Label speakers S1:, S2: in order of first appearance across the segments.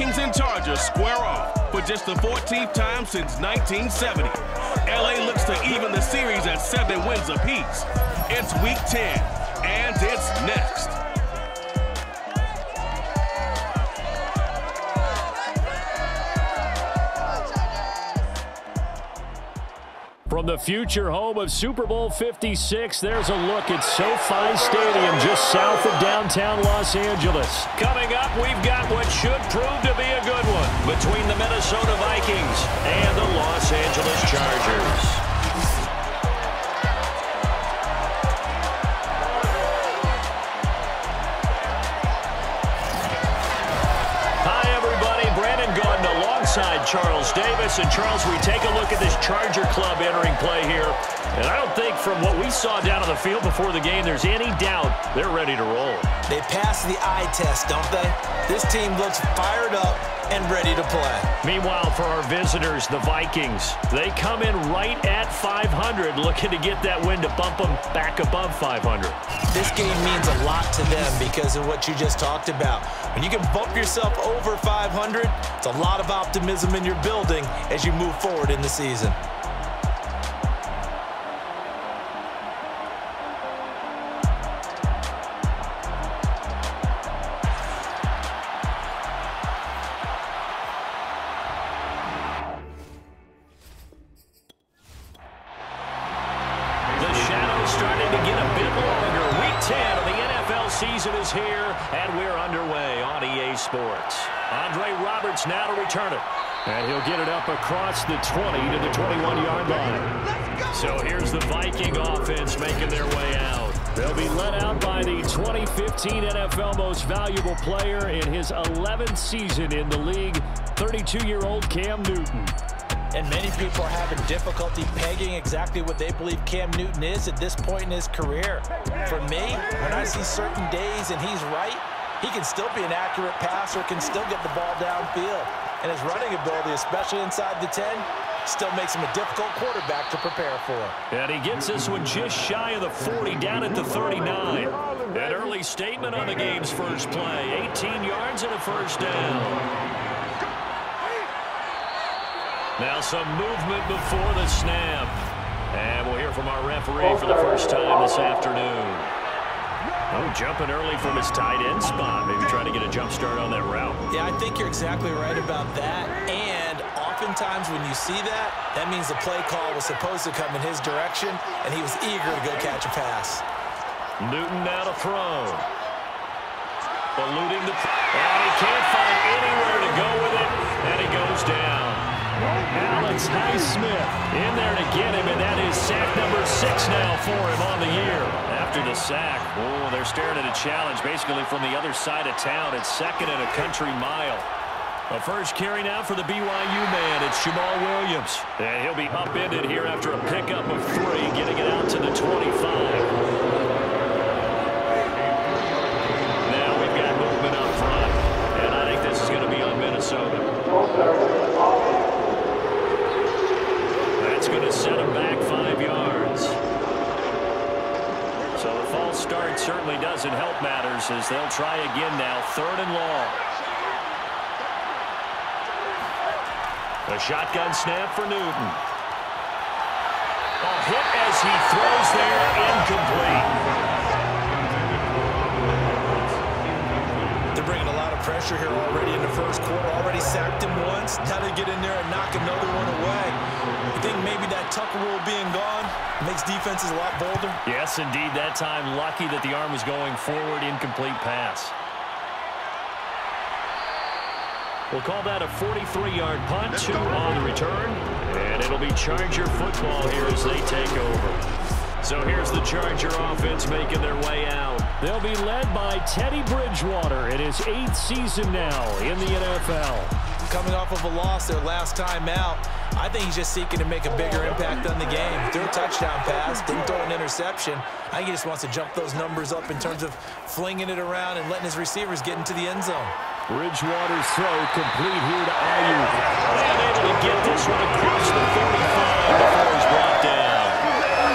S1: Vikings and Chargers square off for just the 14th time since 1970. LA looks to even the series at 7 wins apiece. It's Week 10, and it's next.
S2: From the future home of Super Bowl 56, there's a look at SoFi Stadium just south of downtown Los Angeles. Coming up, we've got what should prove to be a good one between the Minnesota Vikings and the Los Angeles Chargers. Charles Davis. And Charles, we take a look at this Charger club entering play here. And I don't think from what we saw down on the field before the game, there's any doubt they're ready to roll.
S3: They pass the eye test, don't they? This team looks fired up and ready to play.
S2: Meanwhile, for our visitors, the Vikings, they come in right at 500, looking to get that win to bump them back above 500.
S3: This game means a lot to them because of what you just talked about. When you can bump yourself over 500, it's a lot of optimism in your building as you move forward in the season.
S2: Season is here, and we're underway on EA Sports. Now to return it. And he'll get it up across the 20 to the 21-yard line. So here's the Viking offense making their way out. They'll be led out by the 2015 NFL Most Valuable Player in his 11th season in the league, 32-year-old Cam Newton.
S3: And many people are having difficulty pegging exactly what they believe Cam Newton is at this point in his career. For me, when I see certain days and he's right, he can still be an accurate passer, can still get the ball downfield. And his running ability, especially inside the 10, still makes him a difficult quarterback to prepare for.
S2: And he gets this one just shy of the 40, down at the 39. An early statement on the game's first play, 18 yards and a first down. Now some movement before the snap. And we'll hear from our referee for the first time this afternoon. Oh, jumping early from his tight end spot. Maybe trying to get a jump start on that route.
S3: Yeah, I think you're exactly right about that. And oftentimes when you see that, that means the play call was supposed to come in his direction, and he was eager to go catch a pass.
S2: Newton now to throw. Eluding the... And he can't find anywhere to go with it, and he goes down. Alex Highsmith in there to get him, and that is sack number 6 now for him on the year. After the sack, oh, they're staring at a challenge basically from the other side of town. It's second and a country mile. A first carry now for the BYU man. It's Jamal Williams. And he'll be upended here after a pickup of 3, getting it out to the 25. Now we've got movement up front, and I think this is going to be on Minnesota. That's going to set him back 5 yards. So the false start certainly doesn't help matters as they'll try again now, 3rd and long. A shotgun snap for Newton. A hit as he throws there, incomplete.
S3: They're bringing a lot of pressure here already in the first quarter. Already sacked him once. Now they get in there and knock another one away. I think maybe that Tucker rule being gone makes defenses a lot bolder.
S2: Yes, indeed. That time, lucky that the arm was going forward, incomplete pass. We'll call that a 43-yard punt, 2 on the return. And it'll be Charger football here as they take over. So here's the Charger offense making their way out. They'll be led by Teddy Bridgewater in his 8th season now in the NFL.
S3: Coming off of a loss their last time out, I think he's just seeking to make a bigger impact on the game. Threw a touchdown pass, didn't throw an interception. I think he just wants to jump those numbers up in terms of flinging it around and letting his receivers get into the end zone.
S2: Bridgewater's throw complete here to Ayuk. And able to get this one across the 45 before he's brought down.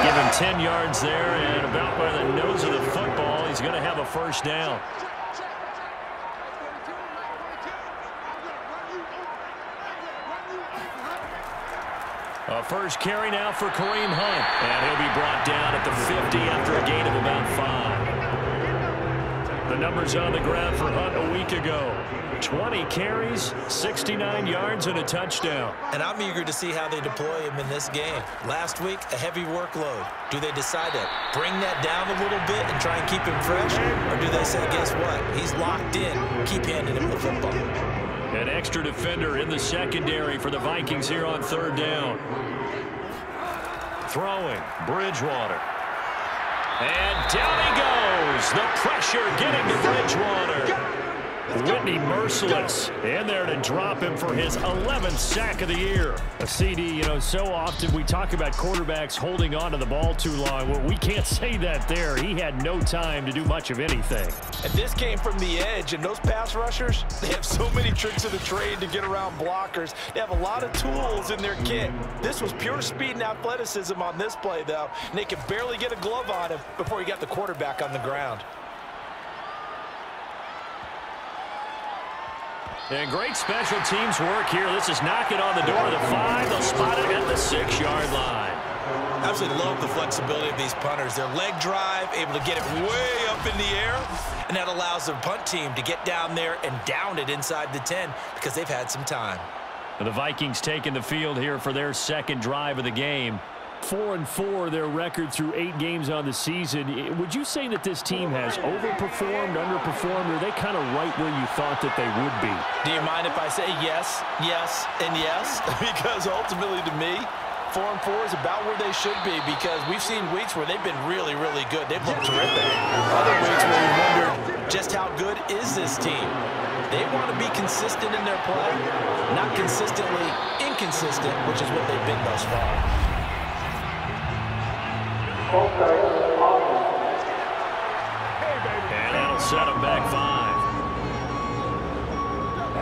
S2: Give him 10 yards there, and about by the nose of the football, he's going to have a first down. A first carry now for Kareem Hunt. And he'll be brought down at the 50 after a gain of about 5. The numbers on the ground for Hunt a week ago. 20 carries, 69 yards, and a touchdown.
S3: And I'm eager to see how they deploy him in this game. Last week, a heavy workload. Do they decide to bring that down a little bit and try and keep him fresh? Or do they say, guess what? He's locked in. Keep handing him the football.
S2: An extra defender in the secondary for the Vikings here on third down. Throwing, Bridgewater. And down he goes. The pressure getting to Bridgewater. Whitney merciless in there to drop him for his 11th sack of the year. A CD, so often we talk about quarterbacks holding on to the ball too long. Well, we can't say that there. He had no time to do much of anything.
S3: And this came from the edge, and those pass rushers, they have so many tricks of the trade to get around blockers. They have a lot of tools in their kit. This was pure speed and athleticism on this play, though, and they could barely get a glove on him before he got the quarterback on the ground.
S2: And great special teams work here. This is knocking on the door of the 5. They'll spot it at the 6-yard line.
S3: Absolutely love the flexibility of these punters. Their leg drive, able to get it way up in the air, and that allows their punt team to get down there and down it inside the 10 because they've had some time.
S2: And the Vikings taking the field here for their second drive of the game. 4-4, their record through 8 games on the season. Would you say that this team has overperformed, underperformed, or are they kind of right where you thought that they would be?
S3: Do you mind if I say yes, yes, and yes? Because ultimately to me, 4-4 is about where they should be because we've seen weeks where they've been really, really good. They've looked terrific. Other weeks where we wondered just how good is this team? They want to be consistent in their play, not consistently inconsistent, which is what they've been thus far.
S2: And that'll set them back 5.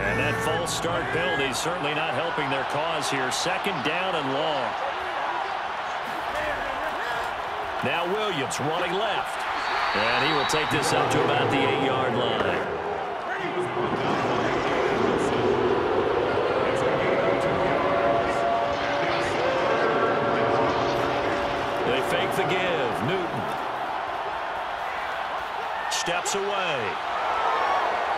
S2: And that false start penalty is certainly not helping their cause here. Second down and long. Now Williams running left. And he will take this up to about the 8-yard line. Fake the give. Newton steps away.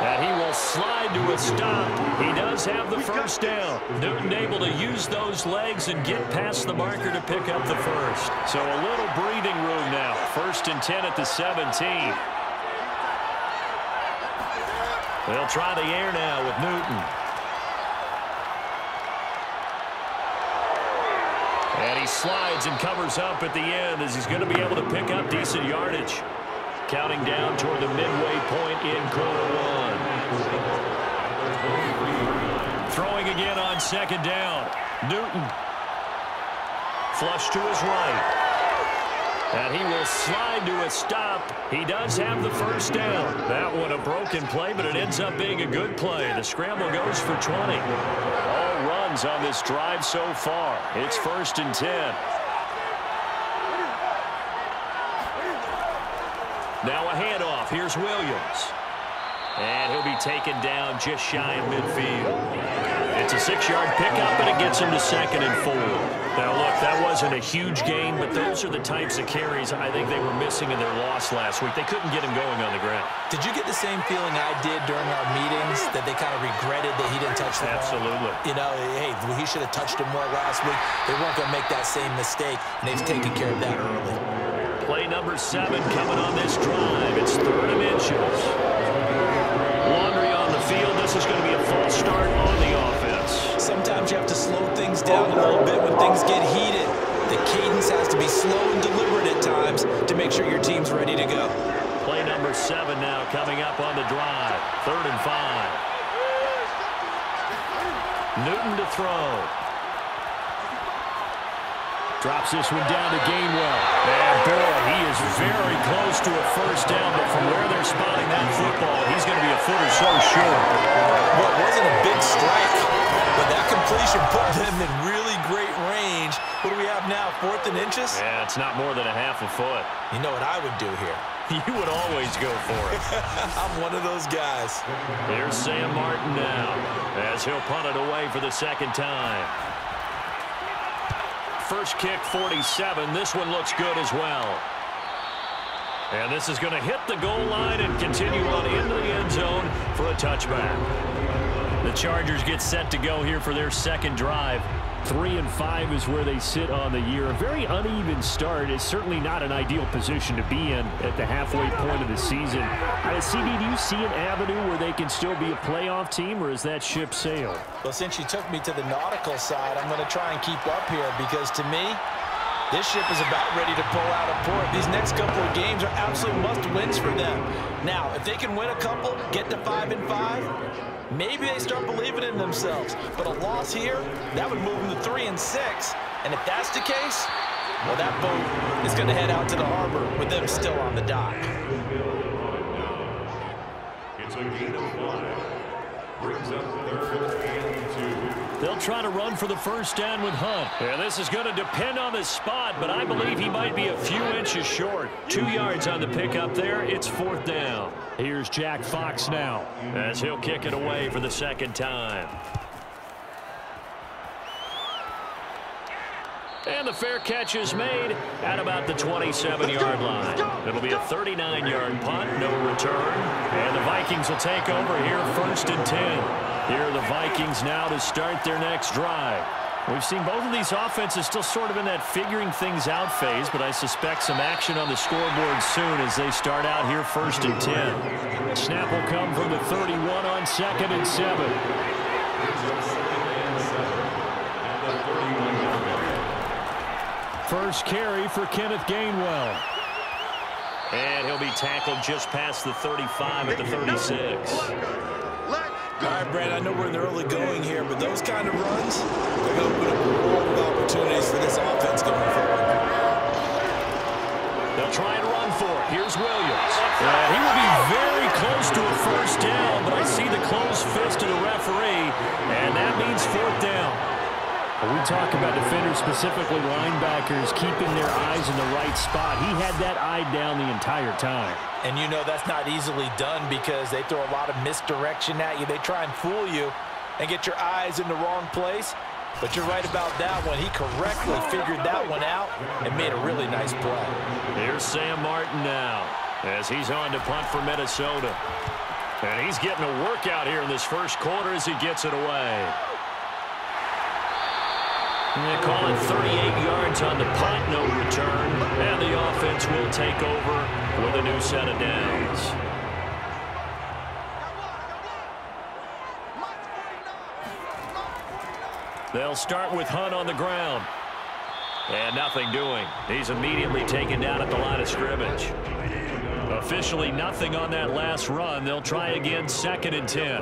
S2: And he will slide to a stop. He does have the first down. Newton able to use those legs and get past the marker to pick up the first. So a little breathing room now. 1st and 10 at the 17. They'll try the air now with Newton. And he slides and covers up at the end as he's going to be able to pick up decent yardage. Counting down toward the midway point in quarter 1. Throwing again on second down. Newton. Flush to his right. And he will slide to a stop. He does have the first down. That one a broken play, but it ends up being a good play. The scramble goes for 20. Runs on this drive so far. It's 1st and 10. Now a handoff. Here's Williams. And he'll be taken down just shy of midfield. It's a 6-yard pickup, and it gets him to 2nd and 4. Now, look, that wasn't a huge gain, but those are the types of carries I think they were missing in their loss last week. They couldn't get him going on the ground.
S3: Did you get the same feeling I did during our meetings, that they kind of regretted that he didn't touch the ball?
S2: Absolutely.
S3: Hey, he should have touched him more last week. They weren't going to make that same mistake, and they've taken care of that early.
S2: Play number 7 coming on this drive. It's 3rd and inches. Laundry on the field. This is going to be a false start on the offense.
S3: Sometimes you have to slow things down a little bit when things get heated. The cadence has to be slow and deliberate at times to make sure your team's ready to go.
S2: Play number 7 now coming up on the drive. 3rd and 5. Newton to throw. Drops this one down to Gainwell. And boy, he is very close to a first down, but from where they're spotting that football, he's going to be a foot or so short.
S3: Well, it wasn't a big strike, but that completion put them in really great range. What do we have now, 4th and inches?
S2: Yeah, it's not more than a half a foot.
S3: You know what I would do here?
S2: You would always go for it.
S3: I'm one of those guys.
S2: Here's Sam Martin now, as he'll punt it away for the 2nd time. first kick 47. This one looks good as well. And this is going to hit the goal line and continue on into the end zone for a touchback. The Chargers get set to go here for their second drive. 3-5 is where they sit on the year. A very uneven start. It's certainly not an ideal position to be in at the halfway point of the season. CD, do you see an avenue where they can still be a playoff team, or is that ship sailed?
S3: Well, since you took me to the nautical side, I'm going to try and keep up here because to me, this ship is about ready to pull out of port. These next couple of games are absolute must-wins for them. Now, if they can win a couple, get to 5-5, maybe they start believing in themselves. But a loss here, that would move them to 3-6. And if that's the case, well, that boat is going to head out to the harbor with them still on the dock.
S4: It's a gain of 5. Brings up 3rd and 2.
S2: They'll try to run for the first down with Hunt. And this is going to depend on the spot, but I believe he might be a few inches short. 2 yards on the pickup there. It's 4th down. Here's Jack Fox now as he'll kick it away for the second time. And the fair catch is made at about the 27-yard line. It'll be a 39-yard punt, no return. And the Vikings will take over here 1st and 10. Here are the Vikings now to start their next drive. We've seen both of these offenses still sort of in that figuring things out phase, but I suspect some action on the scoreboard soon as they start out here 1st and 10. Snap will come from the 31 on 2nd and 7. First carry for Kenneth Gainwell. And he'll be tackled just past the 35 at the 36.
S3: All right, Brad, I know we're in the early going here, but those kind of runs, they're going to open up a world of opportunities for this offense going forward.
S2: They'll try and run for it. Here's Williams. He will be very close to a first down, but I see the closed fist of the referee, and that means 4th down. We talk about defenders, specifically linebackers, keeping their eyes in the right spot. He had that eye down the entire time.
S3: And you know that's not easily done because they throw a lot of misdirection at you. They try and fool you and get your eyes in the wrong place. But you're right about that one. He correctly figured that one out and made a really nice play.
S2: Here's Sam Martin now as he's on to punt for Minnesota. And he's getting a workout here in this first quarter as he gets it away. They call it 38 yards on the punt, no return. And the offense will take over with a new set of downs. They'll start with Hunt on the ground. And nothing doing. He's immediately taken down at the line of scrimmage. Officially nothing on that last run. They'll try again 2nd and 10.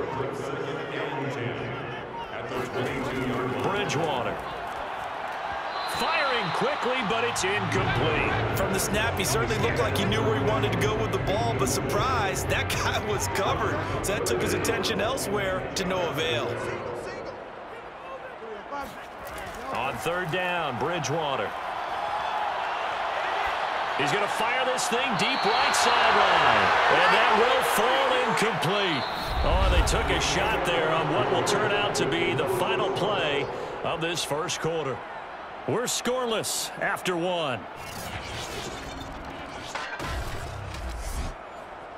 S2: Bridgewater. Firing quickly, but it's incomplete.
S3: From the snap, he certainly looked like he knew where he wanted to go with the ball, but surprise, that guy was covered. So that took his attention elsewhere to no avail.
S2: On 3rd down, Bridgewater. He's going to fire this thing deep right sideline. And that will fall incomplete. Oh, they took a shot there on what will turn out to be the final play of this first quarter. We're scoreless after 1.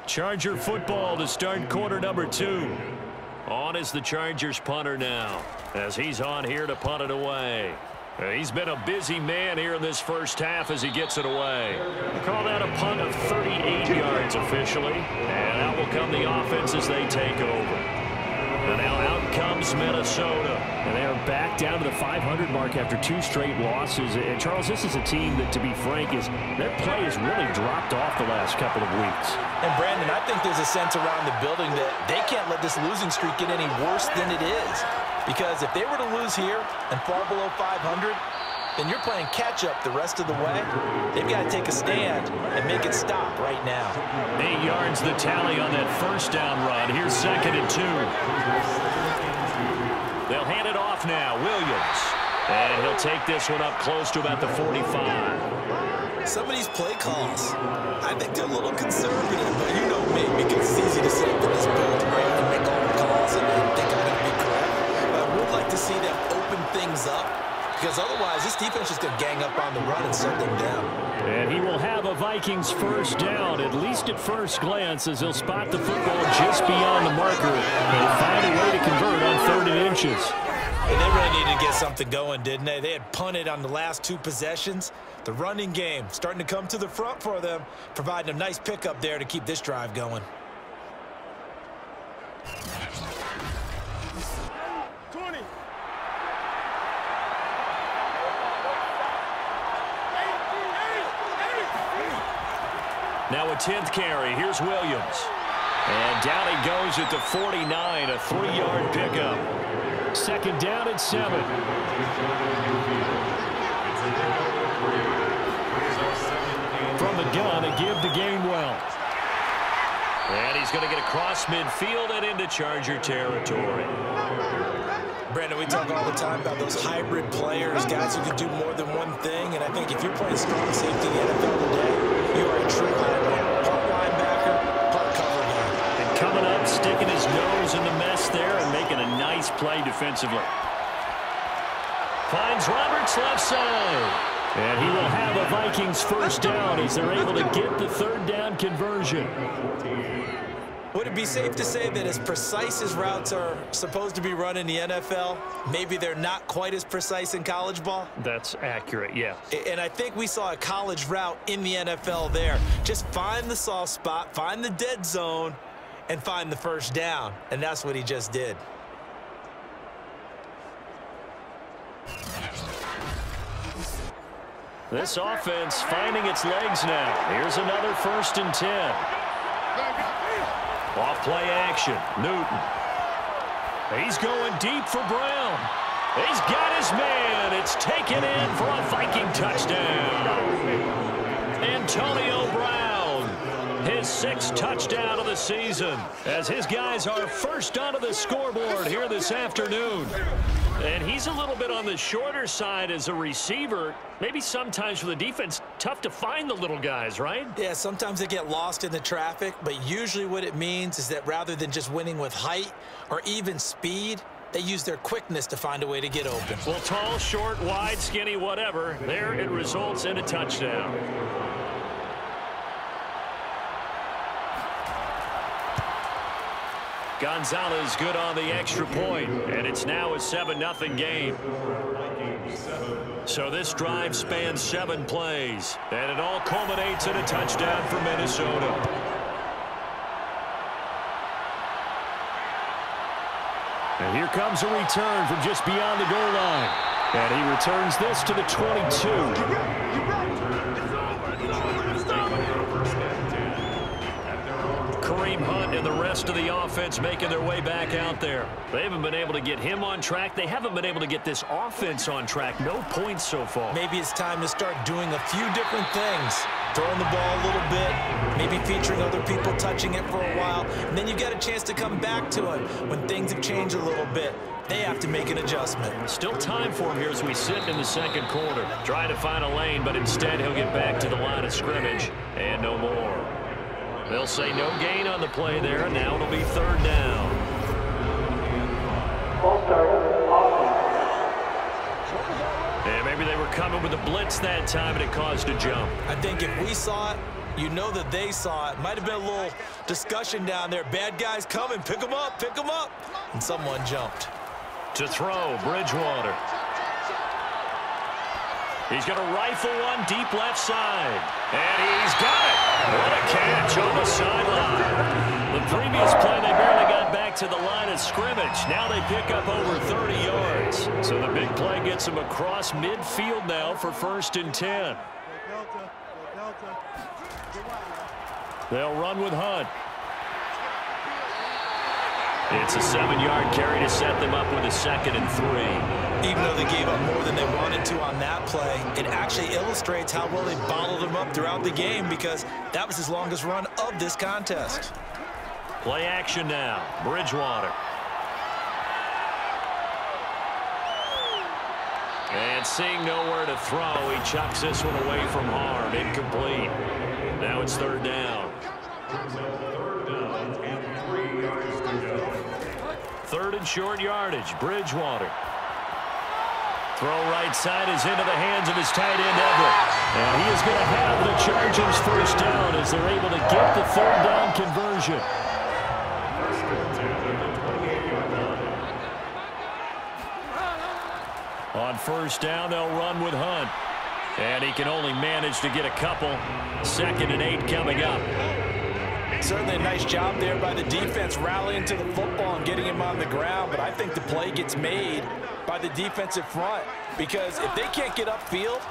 S2: Charger football to start quarter number 2. On is the Chargers punter now as he's on here to punt it away. He's been a busy man here in this first half as he gets it away. We'll call that a punt of 38 yards officially. And out will come the offense as they take over. And now out comes Minnesota. And they are back down to the 500 mark after 2 straight losses. And, Charles, this is a team that, to be frank, their play has really dropped off the last couple of weeks.
S3: And, Brandon, I think there's a sense around the building that they can't let this losing streak get any worse than it is. Because if they were to lose here and fall below 500, then you're playing catch-up the rest of the way. They've got to take a stand and make it stop right now.
S2: 8 yards the tally on that first down run. Here's 2nd and 2. They'll hand it off now. Williams. And he'll take this one up close to about the 45.
S3: Some of these play calls, I think they're a little conservative, but you know me, because it's easy to sit up in this booth, right, and make all the calls and think I'm going to be correct. But I would like to see them open things up because otherwise this defense is going to gang up on the run and set them down.
S2: And he will have a Vikings first down, at least at first glance, as he'll spot the football just beyond the marker and find a way to convert on 3rd and inches.
S3: And they really needed to get something going, didn't they? They had punted on the last 2 possessions. The running game starting to come to the front for them, providing a nice pickup there to keep this drive going.
S2: Now a 10th carry. Here's Williams. And down he goes at the 49, a 3-yard pickup. 2nd down and 7. From the gun, a give to Gainwell. And he's going to get across midfield and into Charger territory.
S3: Brandon, we talk all the time about those hybrid players, guys who can do more than one thing. And I think if you're playing strong safety in the NFL today, you are a true hybrid. Part linebacker, part cover guy.
S2: And coming up, sticking his nose in the mess there and making a nice play defensively. Finds Roberts left side. And he will have a Vikings first down as they're able to get the 3rd down conversion.
S3: Would it be safe to say that as precise as routes are supposed to be run in the NFL, maybe they're not quite as precise in college ball?
S2: That's accurate, yeah.
S3: And I think we saw a college route in the NFL there. Just find the soft spot, find the dead zone, and find the first down. And that's what he just did.
S2: This offense finding its legs now. Here's another 1st and 10. Off play action. Newton. He's going deep for Brown. He's got his man. It's taken in for a Viking touchdown. Antonio Brown, his 6th touchdown of the season, as his guys are first onto the scoreboard here this afternoon. And he's a little bit on the shorter side as a receiver. Maybe sometimes for the defense, tough to find the little guys, right?
S3: Yeah, sometimes they get lost in the traffic, but usually what it means is that rather than just winning with height or even speed, they use their quickness to find a way to get open.
S2: Well, tall, short, wide, skinny, whatever, there it results in a touchdown. Gonzalez good on the extra point, and it's now a 7-0 game. So this drive spans 7 plays, and it all culminates in a touchdown for Minnesota. And here comes a return from just beyond the goal line. And he returns this to the 22. Kareem Hunt and the rest of the offense making their way back out there. They haven't been able to get him on track. They haven't been able to get this offense on track. No points so far.
S3: Maybe it's time to start doing a few different things. Throwing the ball a little bit, maybe featuring other people touching it for a while, and then you get a chance to come back to it when things have changed a little bit. They have to make an adjustment.
S2: Still time for him here as we sit in the 2nd quarter. Trying to find a lane, but instead he'll get back to the line of scrimmage and no more. They'll say no gain on the play there, and now it'll be 3rd down. And maybe they were coming with a blitz that time, and it caused a jump.
S3: I think if we saw it, you know that they saw it. Might have been a little discussion down there. Bad guys coming, pick them up, pick them up. And someone jumped.
S2: To throw, Bridgewater. He's going to rifle one deep left side. And he's got it. What a catch on the sideline. The previous play, they barely got back to the line of scrimmage. Now they pick up over 30 yards. So the big play gets them across midfield now for 1st and 10. They'll run with Hunt. It's a 7-yard carry to set them up with a 2nd and 3.
S3: Even though they gave up more than they wanted to on that play, it actually illustrates how well they bottled them up throughout the game, because that was his longest run of this contest.
S2: Play action now. Bridgewater. And seeing nowhere to throw, he chucks this one away from harm. Incomplete. Now it's 3rd down. 3rd and short yardage. Bridgewater. Throw right side is into the hands of his tight end, Everett. And he is going to have the Chargers first down as they're able to get the third down conversion. On first down, they'll run with Hunt. And he can only manage to get a couple. 2nd and 8 coming up.
S3: Certainly a nice job there by the defense rallying to the football and getting him on the ground. But I think the play gets made by the defensive front, because if they can't get upfield,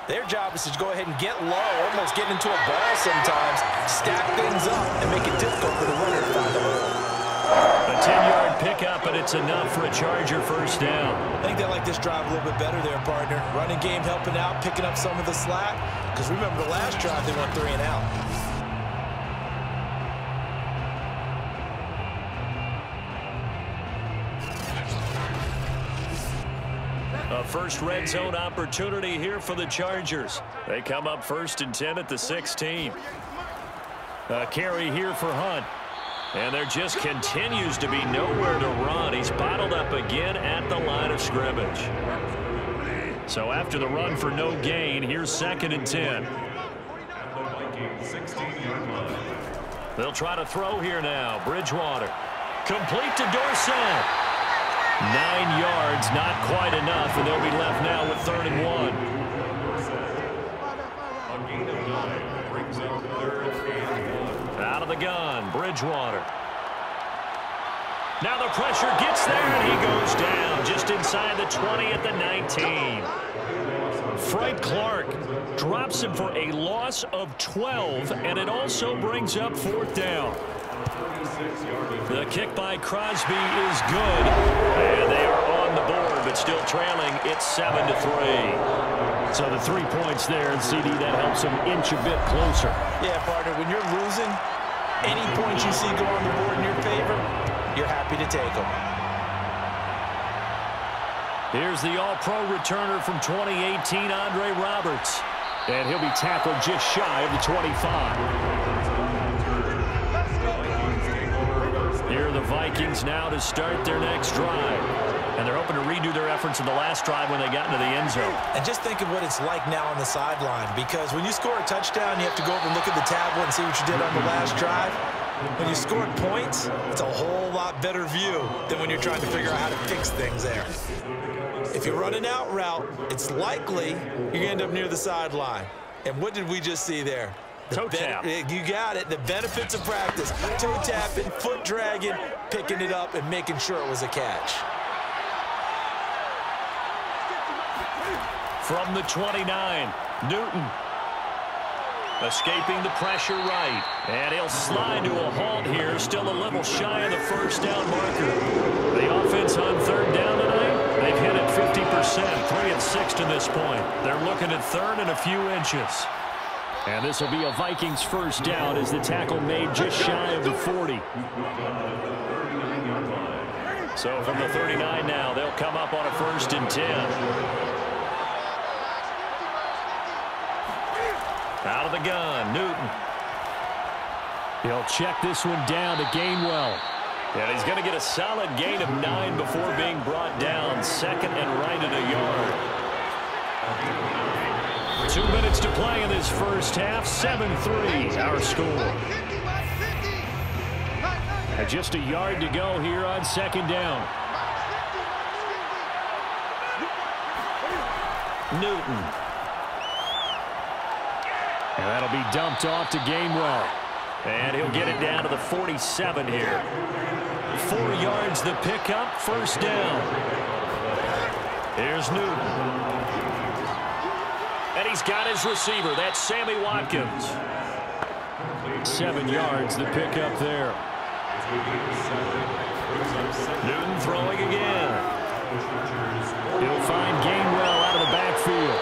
S3: their job is to go ahead and get low, almost get into a ball sometimes, stack things up, and make it difficult for the runner to find the hole.
S2: A 10-yard pickup, and it's enough for a Charger first down.
S3: I think they like this drive a little bit better there, partner. Running game helping out, picking up some of the slack, because remember the last drive they went 3 and out.
S2: A first red zone opportunity here for the Chargers. They come up 1st and 10 at the 16. A carry here for Hunt. And there just continues to be nowhere to run. He's bottled up again at the line of scrimmage. So after the run for no gain, here's 2nd and 10. They'll try to throw here now. Bridgewater. Complete to Dorsett. 9 yards, not quite enough, and they'll be left now with 3rd and 1. Out of the gun, Bridgewater. Now the pressure gets there, and he goes down just inside the 20 at the 19. Frank Clark drops him for a loss of 12, and it also brings up 4th down. The kick by Crosby is good, and they are on the board, but still trailing. It's 7-3. So the 3 points there, and CD, that helps them inch a bit closer.
S3: Yeah, partner, when you're losing, any points you see go on the board in your favor, you're happy to take them.
S2: Here's the all-pro returner from 2018, Andre Roberts. And he'll be tackled just shy of the 25. Here are the Vikings now to start their next drive. And they're hoping to redo their efforts in the last drive when they got into the end zone.
S3: And just think of what it's like now on the sideline, because when you score a touchdown, you have to go over and look at the tablet and see what you did on the last drive. When you scored points, it's a whole lot better view than when you're trying to figure out how to fix things there. If you run an out route, it's likely you're going to end up near the sideline. And what did we just see there?
S2: Toe tap.
S3: You got it. The benefits of practice. Toe tapping, foot dragging, picking it up, and making sure it was a catch.
S2: From the 29, Newton. Escaping the pressure right. And he'll slide to a halt here. Still a little shy of the first down marker. The offense on 3rd down tonight, they've hit it 50%, 3 and 6 to this point. They're looking at 3rd and a few inches. And this will be a Vikings first down as the tackle made just shy of the 40. So from the 39 now, they'll come up on a 1st and 10. Out of the gun, Newton. He'll check this one down to Gainwell. And he's going to get a solid gain of 9 before being brought down. 2nd and right at a yard. 2 minutes to play in this first half. 7-3, our score. And just a yard to go here on 2nd down. Newton. And that'll be dumped off to Gainwell. And he'll get it down to the 47 here. 4 yards the pickup, 1st down. Here's Newton. And he's got his receiver. That's Sammy Watkins. 7 yards the pickup there. Newton throwing again. He'll find Gainwell out of the backfield.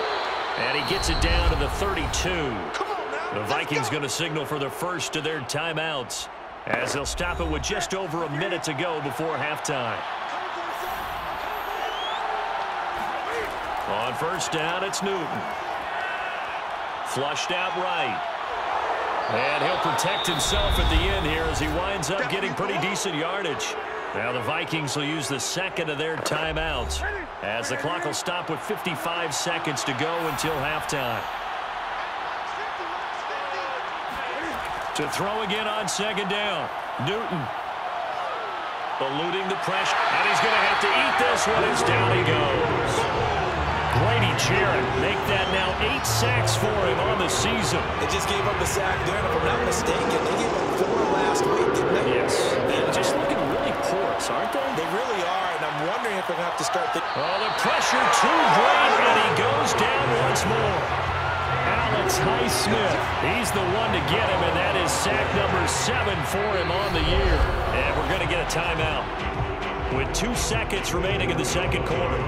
S2: And he gets it down to the 32. The Vikings going to signal for the first of their timeouts as they'll stop it with just over a minute to go before halftime. On 1st down, it's Newton. Flushed out right. And he'll protect himself at the end here as he winds up getting pretty decent yardage. Now the Vikings will use the second of their timeouts as the clock will stop with 55 seconds to go until halftime. To throw again on second down. Newton eluding the pressure, and he's going to have to eat this one as down he goes. Grady Jarrett make that now 8 sacks for him on the season.
S3: They just gave up a sack there, and if I'm not mistaken, they gave up 4 last week, didn't they?
S2: Yes. And just looking really porous, aren't they?
S3: They really are, and I'm wondering if they're going to have to start the...
S2: Oh, the pressure too great, and he goes down once more. Alex Highsmith, he's the one to get him, and that is sack number 7 for him on the year. And we're going to get a timeout with 2 seconds remaining in the second quarter.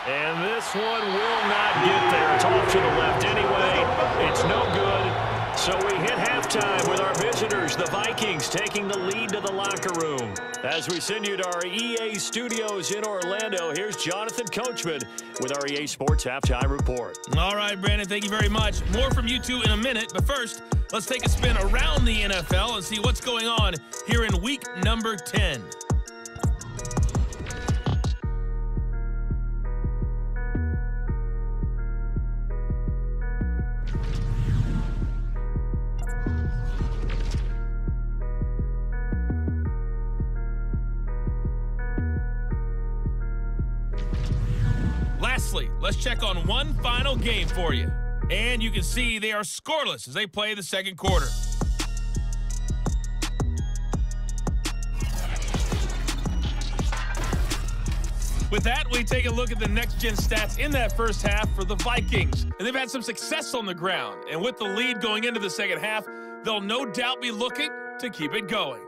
S2: And this one will not get there. It's off to the left anyway. It's no good. So we hit halftime with our visitors, the Vikings, taking the lead to the locker room. As we send you to our EA studios in Orlando, here's Jonathan Coachman with our EA Sports Halftime Report.
S5: All right, Brandon, thank you very much. More from you two in a minute, but first, let's take a spin around the NFL and see what's going on here in week number 10. Lastly, let's check on one final game for you. And you can see they are scoreless as they play the second quarter. With that, we take a look at the next-gen stats in that first half for the Vikings. And they've had some success on the ground. And with the lead going into the second half, they'll no doubt be looking to keep it going.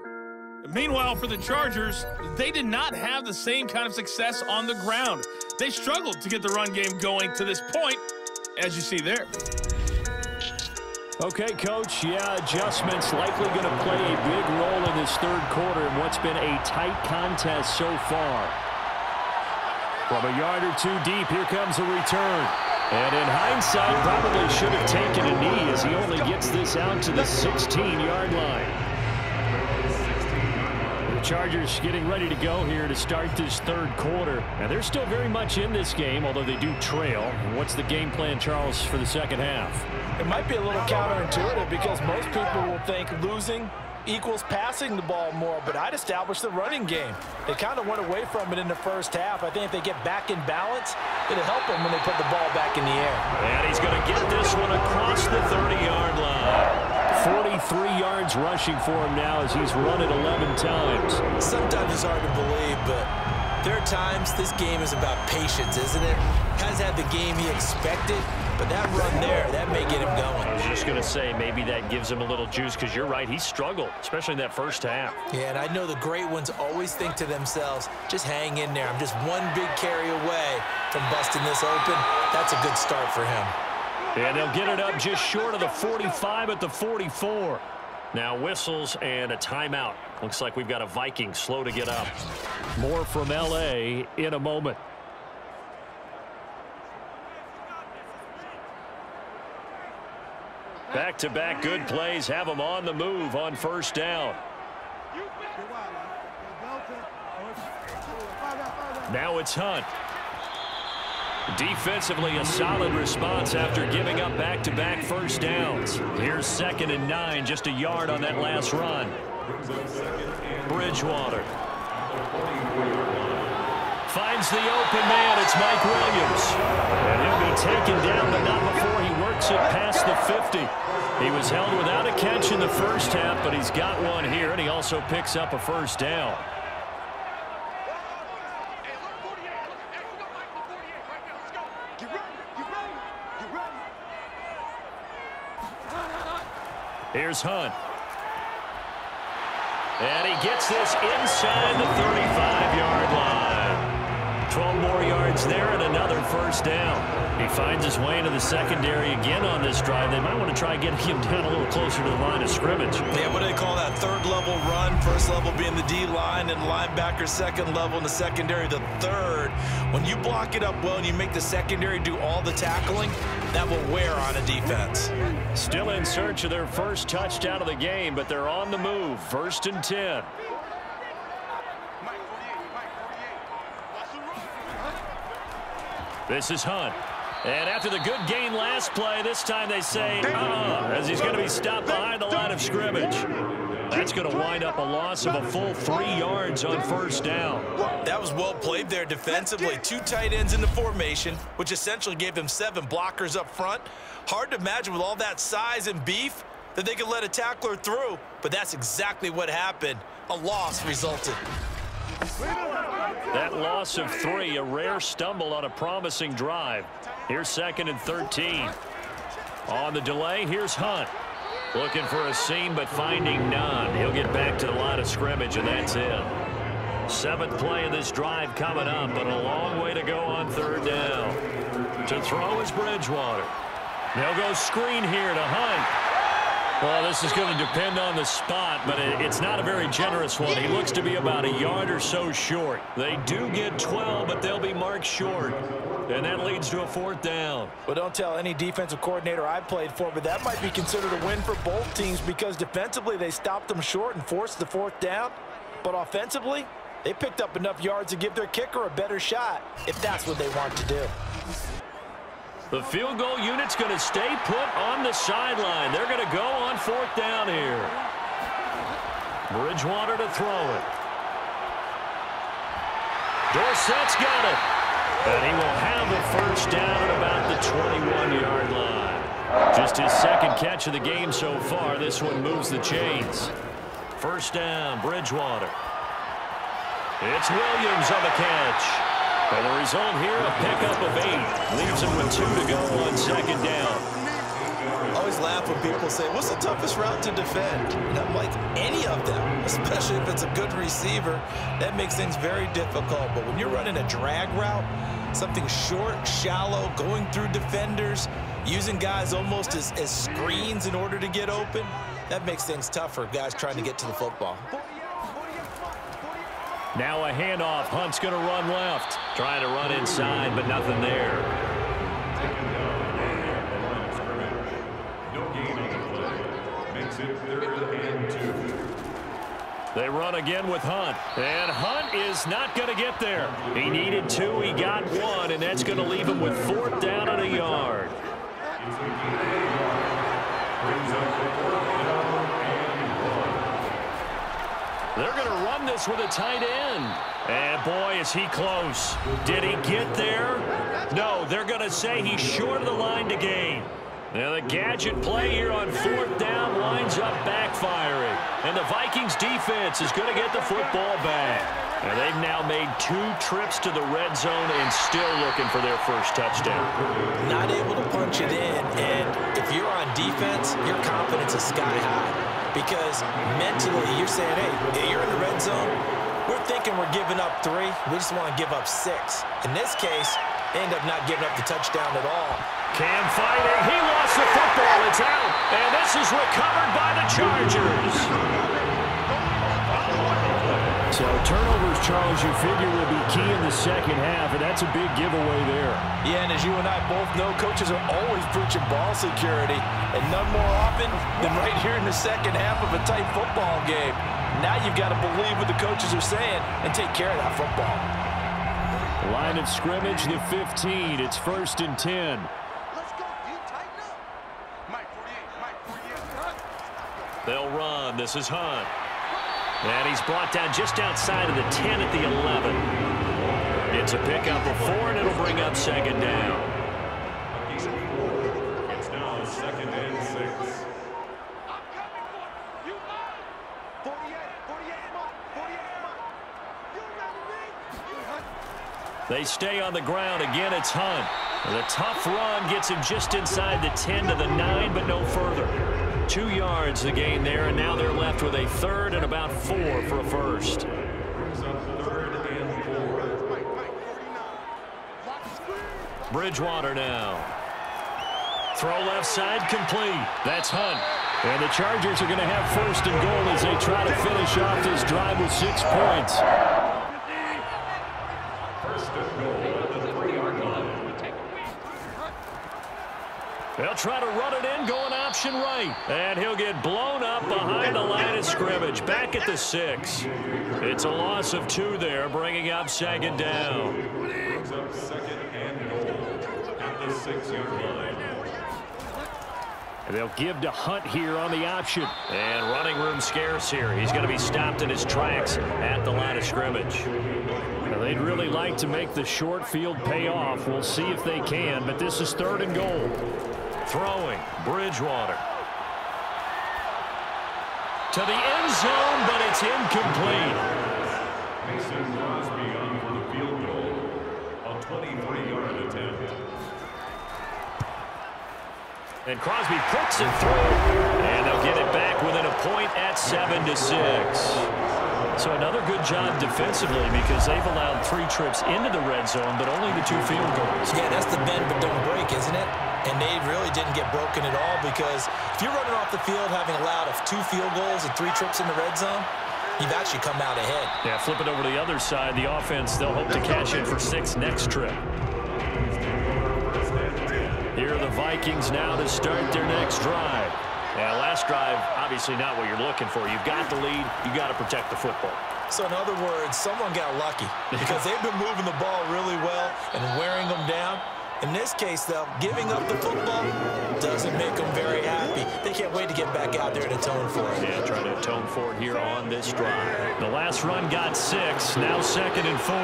S5: Meanwhile, for the Chargers, they did not have the same kind of success on the ground. They struggled to get the run game going to this point, as you see there.
S2: Okay, Coach, adjustments likely going to play a big role in this third quarter in what's been a tight contest so far. From a yard or two deep, here comes a return. And in hindsight, probably should have taken a knee as he only gets this out to the 16-yard line. The Chargers getting ready to go here to start this third quarter. Now, they're still very much in this game, although they do trail. What's the game plan, Charles, for the second half?
S3: It might be a little counterintuitive because most people will think losing equals passing the ball more, but I'd establish the running game. They kind of went away from it in the first half. I think if they get back in balance, it'll help them when they put the ball back in the air.
S2: And he's going to get this one across the 30-yard line. 43 yards rushing for him now as he's run it 11 times.
S3: Sometimes it's hard to believe, but there are times this game is about patience, isn't it? Has had the game he expected, but that run there, that may get him going.
S2: I was just going to say maybe that gives him a little juice because you're right, he struggled, especially in that first half.
S3: Yeah, and I know the great ones always think to themselves, just hang in there. I'm just one big carry away from busting this open. That's a good start for him.
S2: And they'll get it up just short of the 45 at the 44. Now whistles and a timeout. Looks like we've got a Viking slow to get up. More from L.A. in a moment. Back-to-back good plays have them on the move on first down. Now it's Hunt. Defensively, a solid response after giving up back-to-back first downs. Here's 2nd and 9, just a yard on that last run. Bridgewater finds the open man. It's Mike Williams. And he'll be taken down, but not before he works it past the 50. He was held without a catch in the first half, but he's got one here, and he also picks up a first down. Here's Hunt. And he gets this inside the 35-yard line. 12 more yards there and another first down. He finds his way into the secondary again on this drive. They might want to try getting him down a little closer to the line of scrimmage.
S3: Yeah, what do they call that? Third level run. First level being the D-line and linebacker. Second level in the secondary, the third. When you block it up well and you make the secondary do all the tackling, that will wear on a defense.
S2: Still in search of their first touchdown of the game, but they're on the move. 1st and 10. This is Hunt. And after the good gain last play, this time they say, as he's going to be stopped behind the line of scrimmage. That's going to wind up a loss of a full 3 yards on first down.
S3: That was well played there defensively. 2 tight ends in the formation, which essentially gave them 7 blockers up front. Hard to imagine with all that size and beef that they could let a tackler through, but that's exactly what happened. A loss resulted.
S2: That loss of 3, a rare stumble on a promising drive. Here's 2nd and 13. On the delay, here's Hunt. Looking for a seam, but finding none. He'll get back to the line of scrimmage, and that's it. 7th play of this drive coming up, but a long way to go on 3rd down. To throw is Bridgewater. They'll go screen here to Hunt. Well, this is going to depend on the spot, but it's not a very generous one. He looks to be about a yard or so short. They do get 12, but they'll be marked short. And that leads to a 4th down.
S3: Well, don't tell any defensive coordinator I've played for, but that might be considered a win for both teams because defensively they stopped them short and forced the 4th down. But offensively, they picked up enough yards to give their kicker a better shot if that's what they want to do.
S2: The field goal unit's going to stay put on the sideline. They're going to go on 4th down here. Bridgewater to throw it. Dorsett's got it. And he will have a first down at about the 21-yard line. Just his 2nd catch of the game so far. This one moves the chains. First down, Bridgewater. It's Williams on the catch. And the result here, a pickup of 8. Leaves him with 2 to go on 2nd down.
S3: I always laugh when people say, what's the toughest route to defend? And I'm like, any of them, especially if it's a good receiver. That makes things very difficult. But when you're running a drag route, something short, shallow, going through defenders, using guys almost as screens in order to get open, that makes things tough for guys trying to get to the football.
S2: Now a handoff. Hunt's going to run left. Trying to run inside, but nothing there.
S4: No gain on the play. Makes it 3rd and 2.
S2: They run again with Hunt. And Hunt is not going to get there. He needed 2. He got 1, and that's going to leave him with 4th down and a yard. They're going to run this with a tight end. And boy, is he close. Did he get there? No, they're going to say he's short of the line to gain. Now the gadget play here on 4th down winds up backfiring. And the Vikings defense is going to get the football back. And they've now made 2 trips to the red zone and still looking for their first touchdown.
S3: Not able to punch it in. And if you're on defense, your confidence is sky high. Because mentally, you're saying, hey, you're in the red zone. We're thinking we're giving up 3. We just want to give up 6. In this case, they end up not giving up the touchdown at all.
S2: Cam fighting. He lost the football. It's out. And this is recovered by the Chargers. So turnovers, Charles, you figure will be key in the 2nd half, and that's a big giveaway there.
S3: Yeah, and as you and I both know, coaches are always preaching ball security, and none more often than right here in the 2nd half of a tight football game. Now you've got to believe what the coaches are saying and take care of that football.
S2: Line of scrimmage, the 15. It's 1st and 10. They'll run. This is Hunt. And he's brought down just outside of the 10 at the 11. It's a pickup of 4, and it'll bring up 2nd down.
S4: It's now 2nd and 6.
S2: They stay on the ground. Again, it's Hunt. And the tough run gets him just inside the 10 to the 9, but no further. 2 yards the gain there, and now they're left with a 3rd and about 4 for a first.
S4: Brings up 3rd and 4.
S2: Bridgewater now. Throw left side complete. That's Hunt. And the Chargers are going to have first and goal as they try to finish off this drive with 6 points.
S4: First and goal at the 3-yard line.
S2: They'll try to run it in, going option right. And he'll get blown up behind the line of scrimmage, back at the 6. It's a loss of 2 there, bringing up second down.
S4: Brings up second and goal at the 6-yard line.
S2: And they'll give to Hunt here on the option. And running room scarce here. He's going to be stopped in his tracks at the line of scrimmage. Now, they'd really like to make the short field pay off. We'll see if they can, but this is 3rd and goal. Throwing, Bridgewater. To the end zone, but it's incomplete.
S4: Mason Crosby on for the field goal. A 23-yard attempt.
S2: And Crosby puts it through. And they'll get it back within a point at 7-6. So another good job defensively because they've allowed 3 trips into the red zone, but only the 2 field goals.
S3: Yeah, that's the bend but don't break, isn't it? And they really didn't get broken at all because if you're running off the field having allowed 2 field goals and 3 trips in the red zone, you've actually come out ahead.
S2: Yeah, flip it over to the other side. The offense, they'll hope to cash in for 6 next trip. Here are the Vikings now to start their next drive. Yeah, last drive, obviously not what you're looking for. You've got the lead. You've got to protect the football.
S3: So in other words, someone got lucky because they've been moving the ball really well and wearing them down. In this case, though, giving up the football doesn't make them very happy. They can't wait to get back out there and atone for it.
S2: Yeah, trying to atone for it here on this drive. The last run got 6, now 2nd and 4.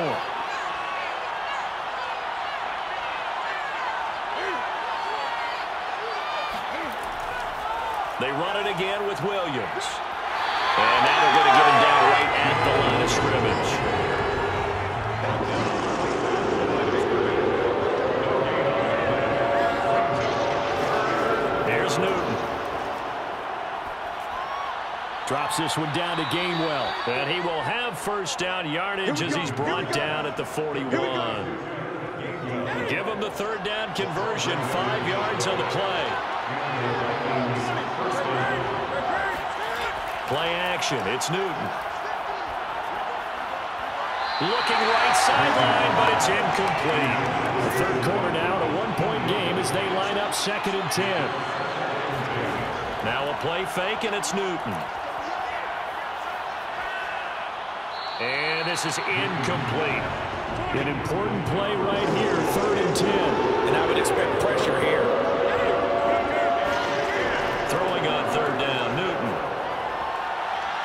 S2: They run it again with Williams. And now they're going to get him down right at the line of scrimmage. Here's Newton. Drops this one down to Gainwell. And he will have first down yardage as he's brought down at the 41. Give him the 3rd down conversion, 5 yards on the play. Play action, it's Newton. Looking right sideline, but it's incomplete. The 3rd quarter now, a 1-point game as they line up 2nd and 10. Now a play fake, and it's Newton. And this is incomplete. An important play right here, 3rd and 10.
S3: And I would expect pressure here.
S2: Throwing on 3rd down, Newton.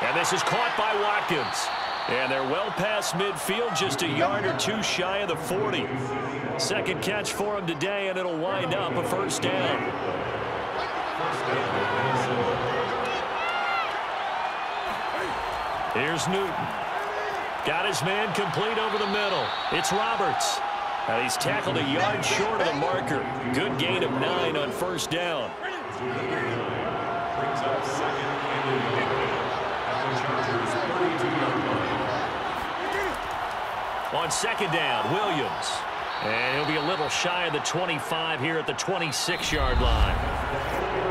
S2: And this is caught by Watkins. And they're well past midfield, just a yard or 2 shy of the 40. 2nd catch for him today, and it'll wind up a first down. Here's Newton. Got his man complete over the middle. It's Roberts. And he's tackled a yard short of the marker. Good gain of 9 on first down.
S4: Brings up second and goal at the Chargers' 32-yard line.
S2: On 2nd down, Williams. And he'll be a little shy of the 25 here at the 26-yard line.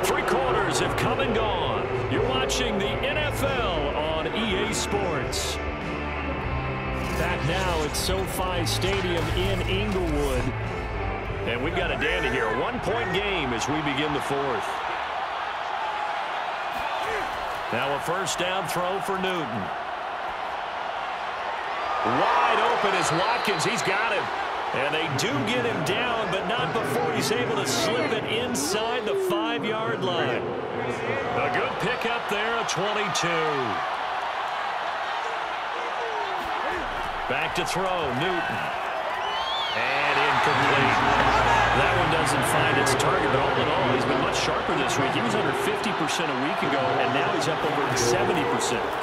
S2: 3 quarters have come and gone. You're watching the NFL on EA Sports. Back now at SoFi Stadium in Inglewood. And we've got a dandy here. A 1-point game as we begin the 4th. Now a first down throw for Newton. Wide open is Watkins. He's got him. And they do get him down, but not before he's able to slip it inside the 5-yard line. A good pickup there, a 22. Back to throw, Newton. And incomplete. That one doesn't find its target, but all in all, he's been much sharper this week. He was under 50% a week ago, and now he's up over 70%.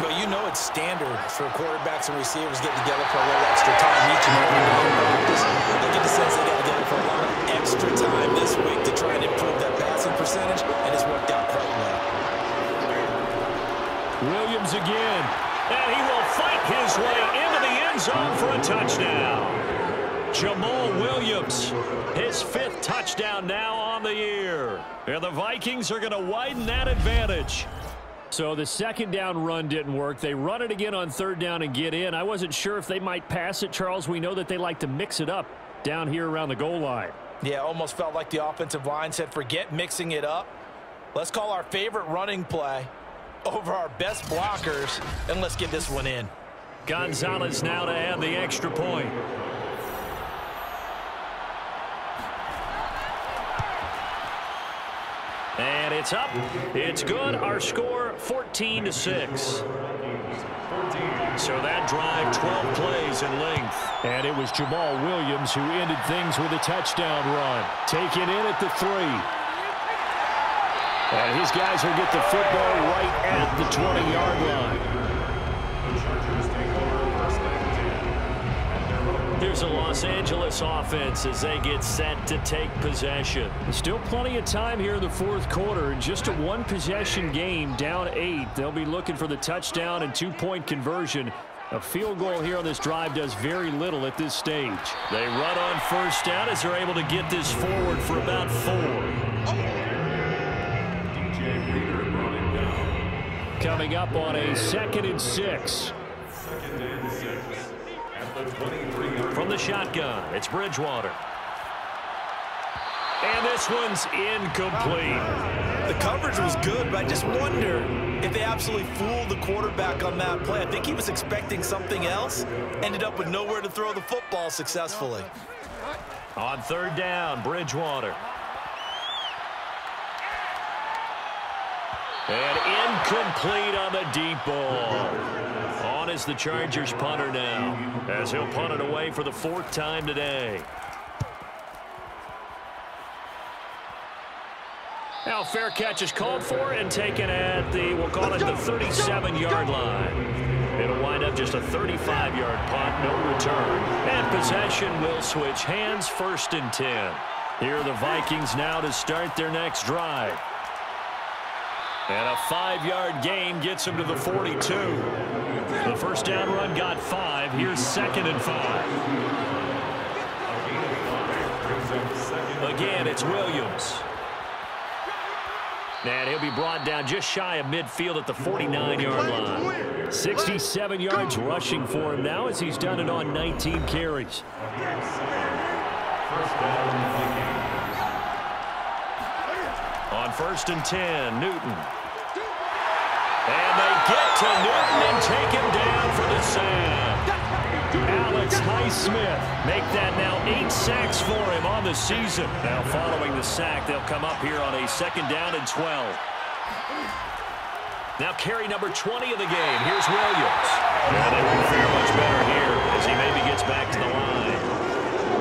S3: Well, you know it's standard for quarterbacks and receivers getting together for a little extra time each and every day in practice. I get the sense they got together for a lot of extra time this week to try and improve that passing percentage, and it's worked out quite well.
S2: Williams again, and he will fight his way into the end zone for a touchdown. Jamal Williams, his 5th touchdown now on the year. And the Vikings are going to widen that advantage. So the 2nd down run didn't work. They run it again on 3rd down and get in. I wasn't sure if they might pass it, Charles. We know that they like to mix it up down here around the goal line.
S3: Yeah, almost felt like the offensive line said, forget mixing it up. Let's call our favorite running play over our best blockers, and let's get this one in.
S2: Gonzalez now to add the extra point. And it's up. It's good. Our score, 14-6. So that drive, 12 plays in length. And it was Jamal Williams who ended things with a touchdown run. Taken in at the 3. And his guys will get the football right at the 20-yard line. Here's a Los Angeles offense as they get set to take possession. Still plenty of time here in the 4th quarter. In just a 1-possession game, down 8. They'll be looking for the touchdown and 2-point conversion. A field goal here on this drive does very little at this stage. They run on 1st down as they're able to get this forward for about 4. Coming up on a 2nd and 6. From the shotgun, it's Bridgewater. And this one's incomplete.
S3: The coverage was good, but I just wonder if they absolutely fooled the quarterback on that play. I think he was expecting something else, ended up with nowhere to throw the football successfully.
S2: On 3rd down, Bridgewater. And incomplete on the deep ball. On is the Chargers punter now, as he'll punt it away for the 4th time today. Now fair catch is called for and taken at the, we'll call it the 37-yard line. It'll wind up just a 35-yard punt, no return. And possession will switch hands, 1st and 10. Here are the Vikings now to start their next drive. And a 5-yard gain gets him to the 42. The 1st down run got 5. Here's 2nd and 5. Again, it's Williams. And he'll be brought down just shy of midfield at the 49-yard line. 67 yards rushing for him now as he's done it on 19 carries. On 1st and 10, Newton. And they get to Newton and take him down for the sack. Alex Highsmith make that now 8 sacks for him on the season. Now following the sack, they'll come up here on a 2nd down and 12. Now carry number 20 of the game. Here's Williams. And they won't fare much better here as he maybe gets back to the line.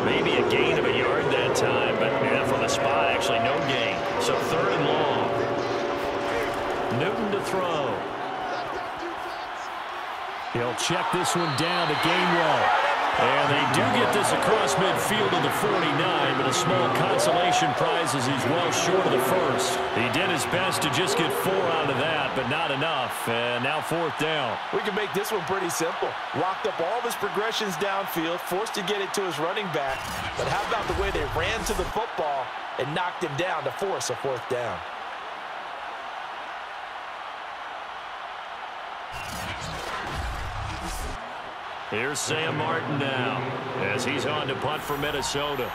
S2: Maybe a gain of a yard that time, but from the spot, actually no gain. So 3rd and long. Newton to throw. He'll check this one down to Gainwell. And they do get this across midfield to the 49, but a small consolation prize as he's well short of the 1st. He did his best to just get 4 out of that, but not enough. And now 4th down.
S3: We can make this one pretty simple. Locked up all of his progressions downfield, forced to get it to his running back. But how about the way they ran to the football and knocked him down to force a 4th down?
S2: Here's Sam Martin now as he's on to punt for Minnesota.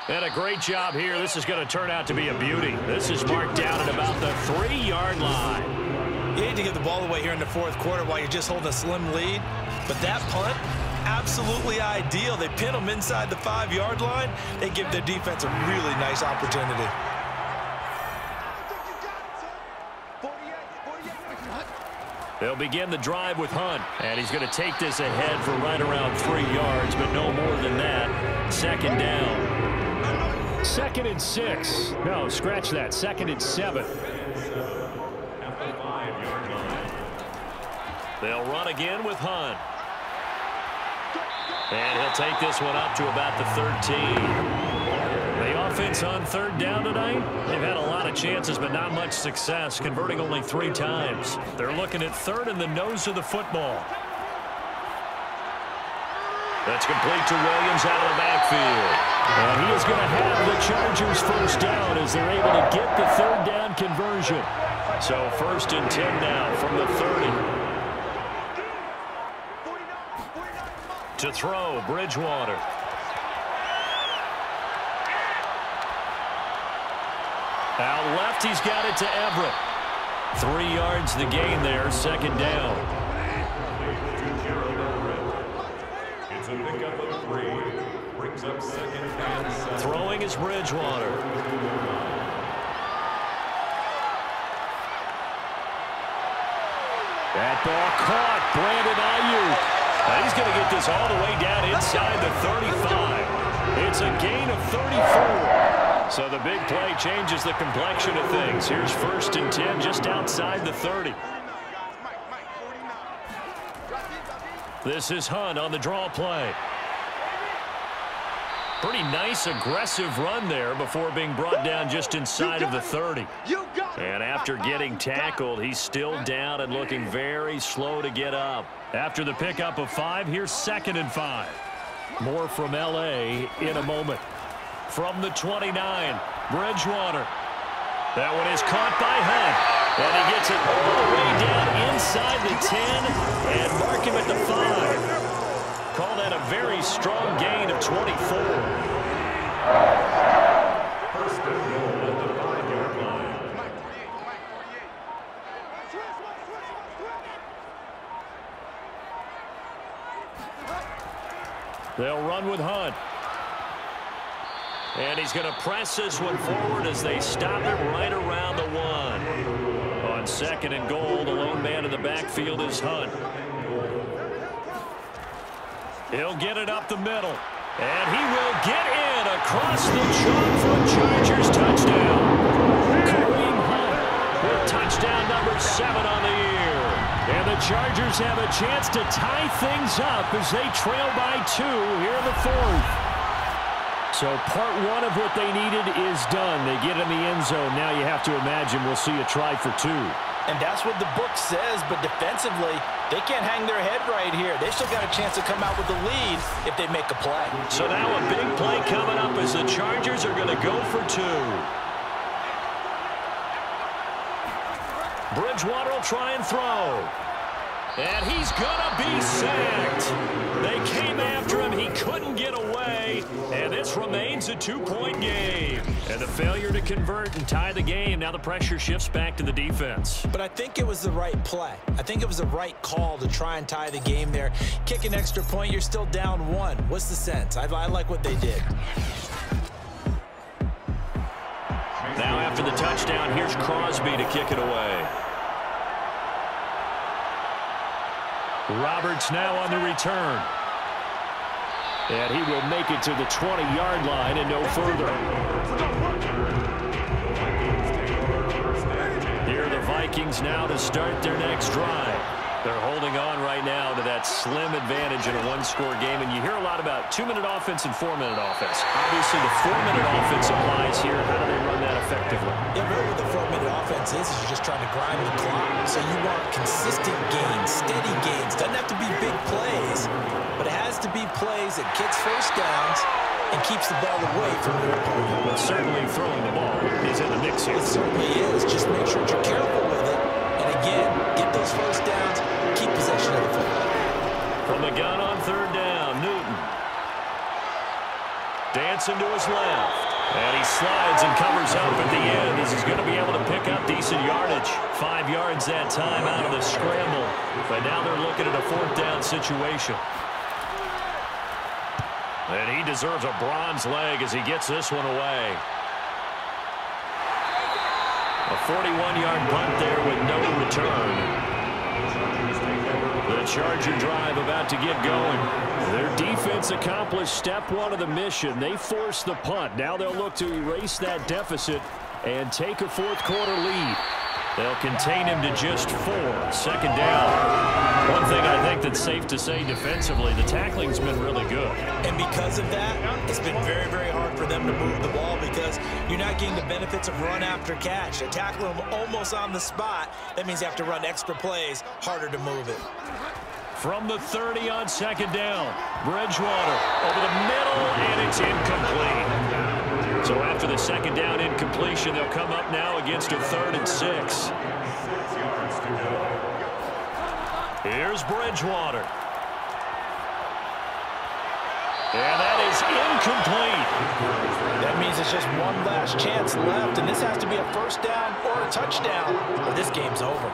S2: And a great job here. This is going to turn out to be a beauty. This is marked down at about the 3-yard line.
S3: You hate to give the ball away here in the 4th quarter while you're just holding a slim lead, but that punt, absolutely ideal. They pin them inside the 5-yard line. They give their defense a really nice opportunity.
S2: They'll begin the drive with Hunt, and he's going to take this ahead for right around 3 yards, but no more than that. 2nd down. 2nd and 6. No, scratch that. 2nd and 7. They'll run again with Hunt. And he'll take this one up to about the 13. The offense on third down tonight, they've had a lot of chances, but not much success, converting only 3 times. They're looking at third in the nose of the football. That's complete to Williams out of the backfield. And he is going to have the Chargers first down as they're able to get the third down conversion. So 1st and 10 now from the 30. To throw, Bridgewater. Out left, he's got it to Everett. 3 yards the gain there, 2nd down.
S4: It's a pickup of 3. Brings up 2nd and 7.
S2: Throwing is Bridgewater. That ball caught. Brandon Ayuk. He's going to get this all the way down inside the 35. It's a gain of 34. So the big play changes the complexion of things. Here's 1st and 10 just outside the 30. This is Hunt on the draw play. Pretty nice, aggressive run there before being brought down just inside of the 30. And after getting tackled, he's still down and looking very slow to get up. After the pickup of 5, here's 2nd and 5. More from L.A. in a moment. From the 29, Bridgewater. That one is caught by Hunt. And he gets it all the way down inside the 10 and mark him at the 5. Call that a very strong gain of 24.
S4: First and goal at the 5-yard line.
S2: They'll run with Hunt. And he's going to press this one forward as they stop it right around the 1. On 2nd and goal, the lone man in the backfield is Hunt. He'll get it up the middle. And he will get in across the chalk for a Chargers touchdown. Kareem Hunt with touchdown number 7 on the year. And the Chargers have a chance to tie things up as they trail by 2 here in the 4th. So part 1 of what they needed is done. They get in the end zone. Now you have to imagine we'll see a try for 2.
S3: And that's what the book says, but defensively, they can't hang their head right here. They still got a chance to come out with the lead if they make a play.
S2: So now a big play coming up as the Chargers are going to go for 2. Bridgewater will try and throw. And he's going to be sacked. They came after him. He couldn't get away. And this remains a 2-point game. And the failure to convert and tie the game. Now the pressure shifts back to the defense.
S3: But I think it was the right play. I think it was the right call to try and tie the game there. Kick an extra point, you're still down 1. What's the sense? I like what they did.
S2: Now after the touchdown, here's Crosby to kick it away. Roberts now on the return. And he will make it to the 20-yard line and no further. Here are the Vikings now to start their next drive. They're holding on right now to that slim advantage in a 1-score game. And you hear a lot about 2-minute offense and 4-minute offense. Obviously, the 4-minute offense applies here. How do they run that effectively?
S3: Yeah, really what the 4-minute offense is you're just trying to grind the clock. So you want consistent gains, steady gains. Doesn't have to be big plays, but it has to be plays that gets first downs and keeps the ball away from your opponent.
S2: But certainly throwing the ball is in the mix here.
S3: It certainly is. Just make sure you're careful with it. And again, get those first downs, keep possession of the football.
S2: From the gun on 3rd down, Newton. Dancing to his left. And he slides and covers up at the end as he's going to be able to pick up decent yardage. 5 yards that time out of the scramble. But now they're looking at a 4th down situation. And he deserves a bronze leg as he gets this one away. A 41-yard punt there with no return. The Charger drive about to get going. Their defense accomplished step 1 of the mission. They forced the punt. Now they'll look to erase that deficit and take a 4th quarter lead. They'll contain him to just 4. 2nd down. One thing I think that's safe to say defensively, the tackling's been really good.
S3: And because of that, it's been very, very hard for them to move the ball because you're not getting the benefits of run after catch. They tackle them almost on the spot. That means you have to run extra plays, harder to move it.
S2: From the 30 on second down, Bridgewater over the middle, and it's incomplete. So after the second down incompletion, they'll come up now against a 3rd and 6. Here's Bridgewater. And that is incomplete.
S3: That means it's just one last chance left, and this has to be a first down or a touchdown, or this game's over.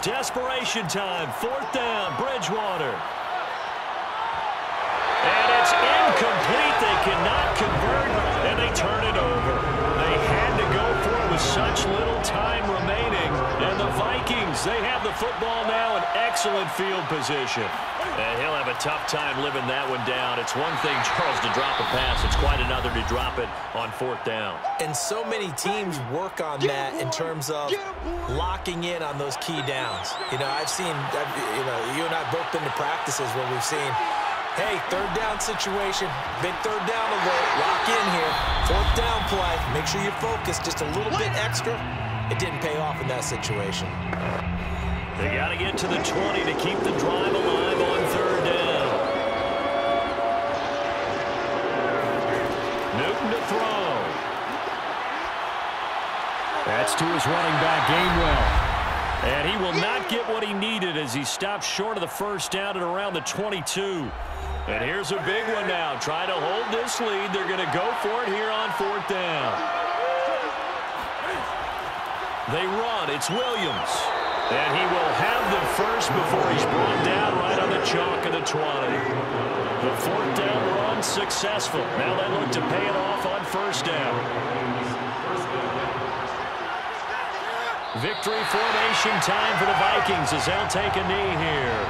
S2: Desperation time, 4th down, Bridgewater. And it's incomplete. They cannot convert, and they turn it over. They had to go for it with such little time remaining. And the Vikings, they have the football now in excellent field position. And he'll have a tough time living that one down. It's one thing, Charles, to drop a pass. It's quite another to drop it on 4th down.
S3: And so many teams work on that in terms of locking in on those key downs. You know, you and I both been to practices where we've seen, hey, 3rd down situation, big 3rd down alert, lock in here, 4th down play, make sure you're focused just a little bit extra. It didn't pay off in that situation.
S2: They got to get to the 20 to keep the drive alive on 3rd down. Newton to throw. That's to his running back, Gainwell. And he will not get what he needed as he stops short of the first down at around the 22. And here's a big one now. Trying to hold this lead. They're going to go for it here on 4th down. They run. It's Williams. And he will have the first before he's brought down right on the chalk of the 20. The 4th down run successful. Now they look to pay it off on 1st down. Victory formation time for the Vikings as they'll take a knee here.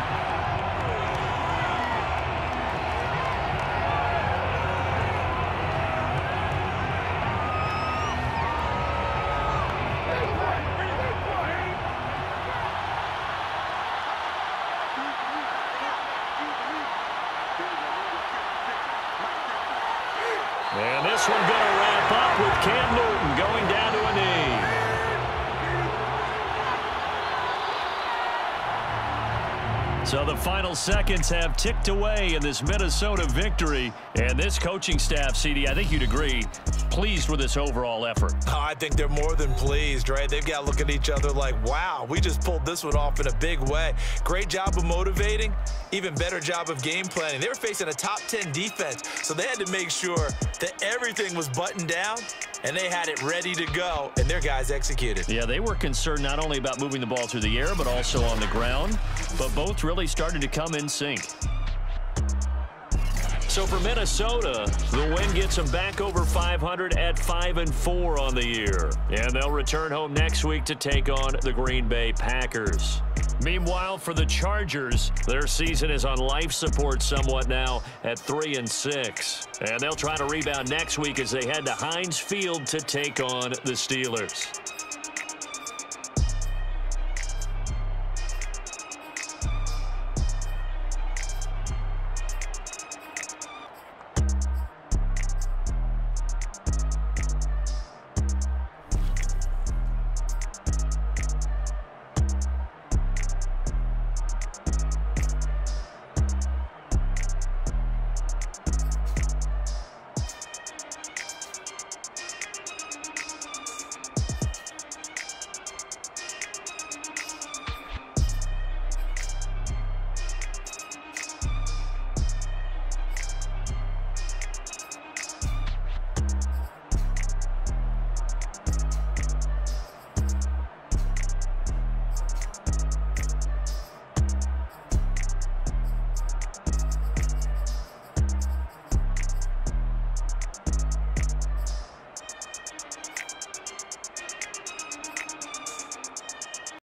S2: And this one going to wrap up with Cam Newton going down to a knee. So the final seconds have ticked away in this Minnesota victory. And this coaching staff, CD, I think you'd agree, pleased with this overall effort.
S3: Oh, I think they're more than pleased, right? They've got to look at each other like, wow, we just pulled this one off in a big way. Great job of motivating, even better job of game planning. They were facing a top 10 defense, so they had to make sure that everything was buttoned down and they had it ready to go, and their guys executed.
S2: Yeah, they were concerned not only about moving the ball through the air, but also on the ground, but both really started to come in sync. So for Minnesota, the win gets them back over 500 at 5-4 on the year. And they'll return home next week to take on the Green Bay Packers. Meanwhile, for the Chargers, their season is on life support somewhat now at 3-6. And they'll try to rebound next week as they head to Heinz Field to take on the Steelers.